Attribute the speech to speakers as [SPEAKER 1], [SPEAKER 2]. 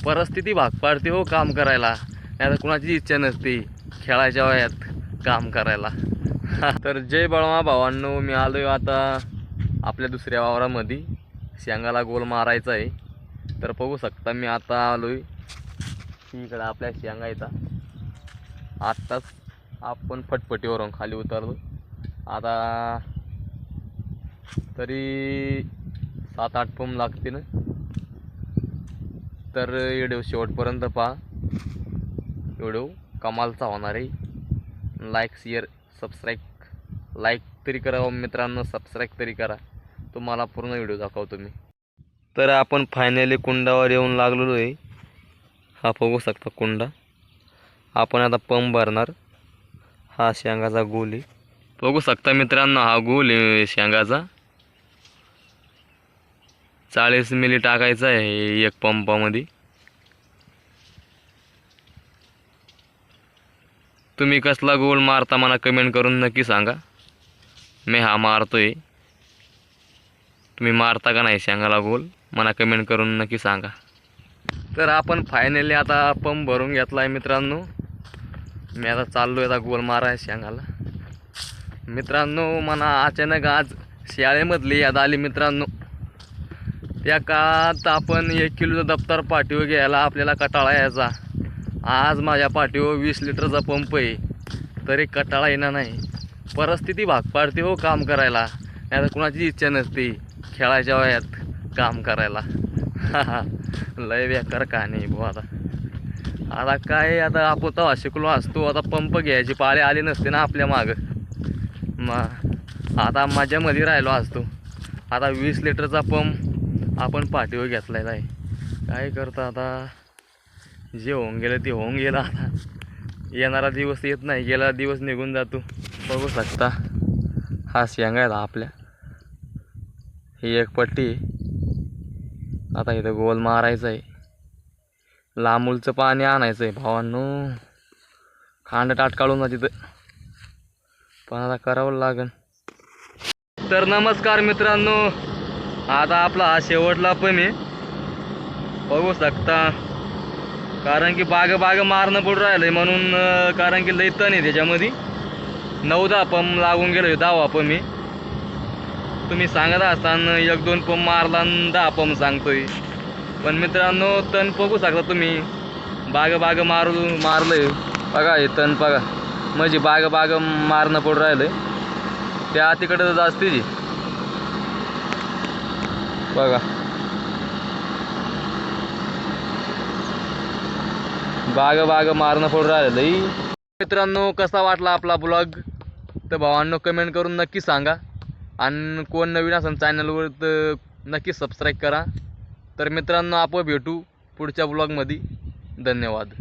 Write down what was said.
[SPEAKER 1] परिस्थिती भाग पाडते हो काम करायला. नाही तर कुणाची इच्छा नसते खेळायच्या वयात काम करायला. तर जय बळमा भावांनो, मी आलोय आता आपल्या दुसऱ्या वावरामध्ये. शेंगाला गोल मारायचा आहे. तर बघू शकता मी आता आलोय इकडं आपल्या शेंगा येतात. आत्ताच आपण फटफटीवरून खाली उतरलो. आता तरी 7-8 पंप लागतील. तर व्हिडिओ शेवटपर्यंत पहा. व्हिडिओ कमालचा होणार आहे. लाईक शेअर सबस्क्राईब, लाईक तरी करा मित्रांनो, सबस्क्राईब तरी करा. तुम्हाला पूर्ण व्हिडिओ दाखवतो मी. तर आपण फायनली कुंडावर येऊन लागलेलो आहे. हा बघू शकता कुंडा. आपण आता पंप भरणार. हा शेंगाचा गोल आहे, बघू शकता मित्रांनो. हा गोल आहे शेंगाचा. 40 मिली टाकायचा आहे एक पंपामध्ये. तुम्ही कसला गोल मारता मला कमेंट करून नक्की सांगा. मी हा मारतोय. तुम्ही मारता का नाही शेंगाला गोल मला कमेंट करून नक्की सांगा. तर आपण फायनली आता पंप भरून घेतला आहे मित्रांनो. मी आता चाललो आहे आता गोल माराय शेंगाला. मित्रांनो मला अचानक आज शाळेमधली याद आली मित्रांनो. त्या काळात आपण 1 किलोचं दप्तर पाठीवर घ्यायला आपल्याला कटाळा यायचा. आज माझ्या पाठीवर 20 लिटरचा पंप आहे तरी कटाळा येणार नाही. परिस्थिती भाग पाडते हो काम करायला. नाही तर कुणाची इच्छा नसते खेळायच्या वयात काम करायला. लय बेकार कहाणी भाऊ. आता काय, आता आपण तेव्हा शिकलो असतो. आता पंप घ्यायची पाळी आली नसते ना आपल्या मागं. मग आता माझ्यामध्ये राहिलो असतो. आता 20 लिटरचा पंप आपण पाठीवर घेतलेला आहे. काय करतं आता, जे होऊन गेलं ते होऊन गेलं. आता येणारा दिवस येत नाही, गेला दिवस निघून जातो. बघू शकता हा शेंगा आहे आपल्या. ही एक पट्टी. आता इथं गोल मारायचं आहे. लांबूलचं पाणी आणायचं आहे भावांनो. खांड टाट काढून ना तिथं, पण आता करावं लागेल. तर नमस्कार मित्रांनो, आता आपला हा शेवटला पण आहे बघू शकता. कारण की बाग मारणं पडून राहिलं म्हणून, कारण की लई तण आहे त्याच्यामध्ये. 9-10 पंप लागून गेलो. 10वा पंप मी. तुम्ही सांगत असताना 1-2 पंप मारला आणि 10 पंप सांगतोय. पण मित्रांनो तण बघू शकता तुम्ही. बाग मारलंय बघा. हे तण बघा, म्हणजे बाग मारणं पडून राहिलंय. त्या तिकडं जास्ती बघा. बाग मारणं पडून राहिलं. मित्रांनो कसा वाटला आपला ब्लॉग तर भावांनो कमेंट करून नक्की सांगा. आणि कोण नवीन असेल चॅनलवर तर नक्की सबस्क्राईब करा. तर मित्रांनो आपण भेटू पुढच्या ब्लॉगमध्ये. धन्यवाद.